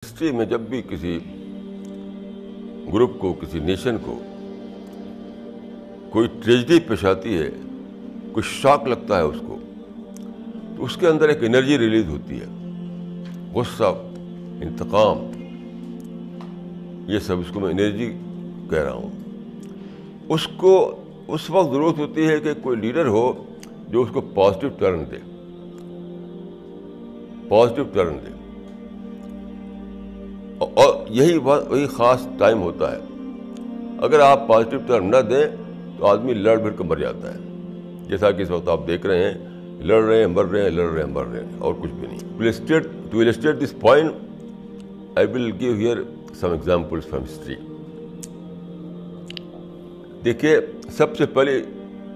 History میں جب بھی کسی گروپ کو، کسی نیشن کو کوئی ٹریجڈی پیش آتی ہے، کوئی شاک لگتا ہے اس کو، تو اس کے اندر ایک انرجی ریلیز ہوتی ہے، غصہ، انتقام، یہ سب اس کو میں انرجی کہہ رہا ہوں۔ اس کو اس وقت ضرورت ہوتی ہے کہ کوئی لیڈر ہو جو اس کو پازیٹیو ٹرن دے، پازیٹیو ٹرن دے، اور وہی خاص ٹائم ہوتا ہے۔ اگر آپ پازیٹیو ٹرن نہ دیں تو آدمی لڑ بھڑ کر مر جاتا ہے، جیسا کہ اس وقت آپ دیکھ رہے ہیں، لڑ رہے ہیں، مر رہے ہیں، لڑ رہے ہیں، مر رہے ہیں، اور کچھ بھی نہیں۔ To illustrate this point, I will give here some examples from history. دیکھیے، سب سے پہلے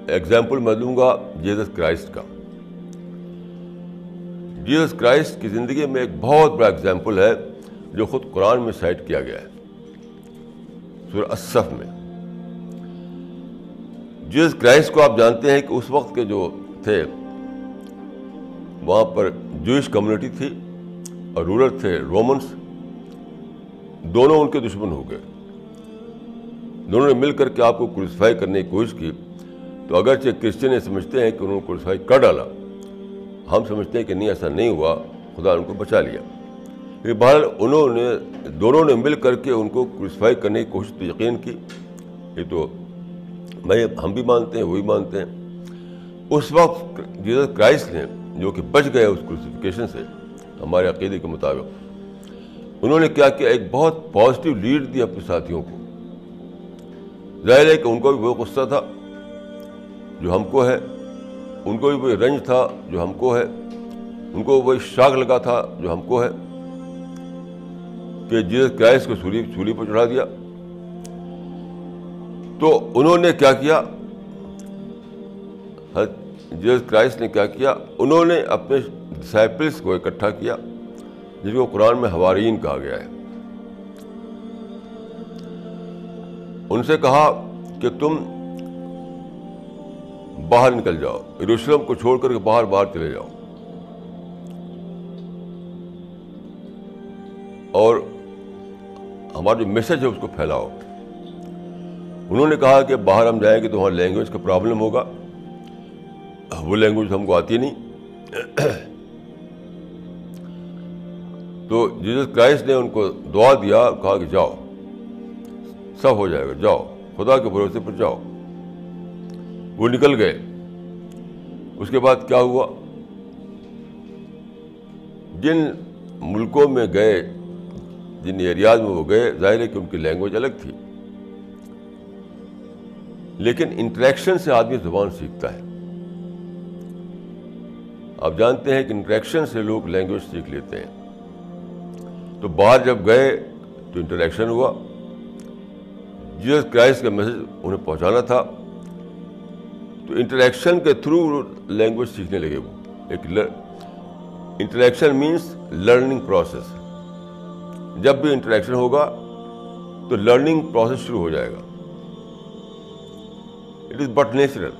ایگزامپل میں دوں گا جیسس کرائسٹ کا۔ جیسس کرائسٹ کی زندگی میں ایک بہت بڑا ایگزامپل ہے جو خود قرآن میں سائٹ کیا گیا ہے، سورہ الصف میں۔ جیسس کرائسٹ کو آپ جانتے ہیں کہ اس وقت کے جو تھے وہاں پر جوئش کمیونٹی تھی اور رولر تھے رومنس، دونوں ان کے دشمن ہو گئے۔ دونوں نے مل کر کے آپ کو کروسیفائی کرنے کی کوشش کی، تو اگرچہ کرسچن یہ سمجھتے ہیں کہ انہوں نے کروسیفائی کر ڈالا، ہم سمجھتے ہیں کہ نہیں، ایسا نہیں ہوا، خدا ان کو بچا لیا۔ لیکن بہرحال دونوں نے مل کر کے ان کو کروسیفائی کرنے کی کوشش تو یقین کی، یہ تو ہم بھی مانتے ہیں، وہی مانتے ہیں۔ اس وقت جیسس کرائسٹ نے، جو کہ بچ گئے اس کروسیفیکیشن سے ہمارے عقیدے کے مطابق، انہوں نے کیا کیا، ایک بہت پازیٹیو لیڈ دی اپنے ساتھیوں کو۔ ظاہر ہے کہ ان کو بھی وہ غصہ تھا جو ہم کو ہے، ان کو بھی وہی رنج تھا جو ہم کو ہے، ان کو وہی شاک لگا تھا جو ہم کو ہے کہ جیسس کرائسٹ کو سولی پر چڑھا دیا۔ تو انہوں نے کیا کیا، جیسس کرائسٹ نے کیا کیا، انہوں نے اپنے ڈسائپلس کو اکٹھا کیا، جس کو قرآن میں حواریین کہا گیا ہے۔ ان سے کہا کہ تم باہر نکل جاؤ، یروشلم کو چھوڑ کر کے باہر چلے جاؤ، اور ہمارا جو میسج ہے اس کو پھیلاؤ۔ انہوں نے کہا کہ باہر ہم جائیں گے تو وہاں لینگویج کا پرابلم ہوگا، وہ لینگویج ہم کو آتی نہیں۔ تو جیسس کرائسٹ نے ان کو دعا دیا اور کہا کہ جاؤ، سب ہو جائے گا، جاؤ، خدا کے بھروسے پر جاؤ۔ وہ نکل گئے۔ اس کے بعد کیا ہوا، جن ملکوں میں گئے، جن ایریاز میں وہ گئے، ظاہر ہے کہ ان کی لینگویج الگ تھی، لیکن انٹریکشن سے آدمی زبان سیکھتا ہے۔ آپ جانتے ہیں کہ انٹریکشن سے لوگ لینگویج سیکھ لیتے ہیں۔ تو باہر جب گئے تو انٹریکشن ہوا، جیسس کرائسٹ کا میسج انہیں پہنچانا تھا، تو انٹریکشن کے تھرو لینگویج سیکھنے لگے۔ وہ ایک انٹریکشن مینس لرننگ پروسیس۔ جب بھی انٹریکشن ہوگا تو لرننگ پروسیس شروع ہو جائے گا۔ It is but natural.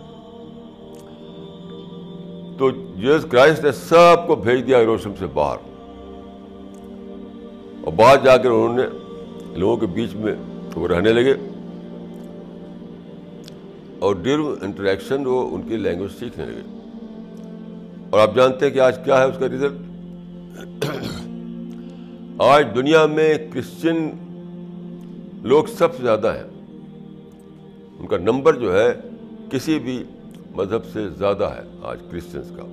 تو جیسس کرائسٹ نے سب کو بھیج دیا یروشلم سے باہر، اور باہر جا کر انہوں نے لوگوں کے بیچ میں وہ رہنے لگے، اور ڈیورنگ انٹریکشن وہ ان کی لینگویج سیکھنے لگے۔ اور آپ جانتے ہیں کہ آج کیا ہے اس کا رزلٹ؟ آج دنیا میں کرسچن لوگ سب سے زیادہ ہیں، ان کا نمبر جو ہے کسی بھی مذہب سے زیادہ ہے آج کرسچنس کا۔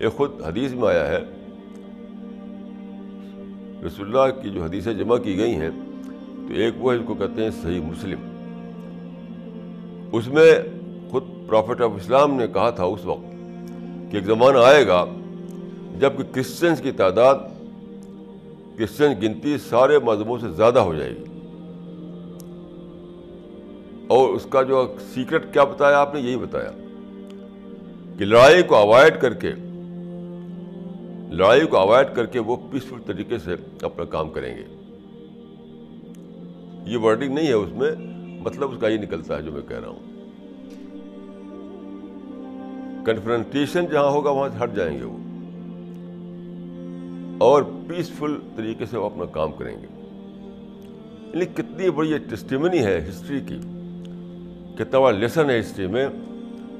یہ خود حدیث میں آیا ہے، رسول اللہ کی جو حدیثیں جمع کی گئی ہیں، تو ایک وہ ہے جس کو کہتے ہیں صحیح مسلم۔ اس میں خود پروفٹ آف اسلام نے کہا تھا اس وقت کہ ایک زمانہ آئے گا جب کہ کرسچنس کی تعداد، کرسچن گنتی سارے مذہبوں سے زیادہ ہو جائے گی۔ اور اس کا جو سیکرٹ کیا بتایا آپ نے، یہی بتایا کہ لڑائی کو اوائڈ کر کے وہ پیسفل طریقے سے اپنا کام کریں گے۔ یہ ورڈنگ نہیں ہے اس میں، مطلب اس کا یہ نکلتا ہے جو میں کہہ رہا ہوں۔ کنفرنٹیشن جہاں ہوگا وہاں سے ہٹ جائیں گے وہ، اور پیسفل طریقے سے وہ اپنا کام کریں گے. یعنی کتنی بڑی یہ ٹیسٹیمنی ہے ہسٹری کی, کتنا بڑا لیسن ہے ہسٹری میں,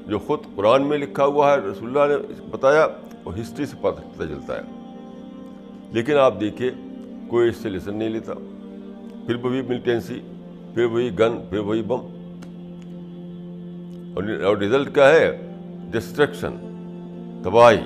جو خود قرآن میں لکھا ہوا ہے, رسول اللہ نے بتایا, اور ہسٹری سے پتہ چلتا ہے. لیکن آپ دیکھیے کوئی اس سے لیسن نہیں لیتا, پھر وہی ملیٹنسی, پھر وہی گن, پھر وہی بم, اور رزلٹ کیا ہے؟ ڈسٹرکشن, تباہی.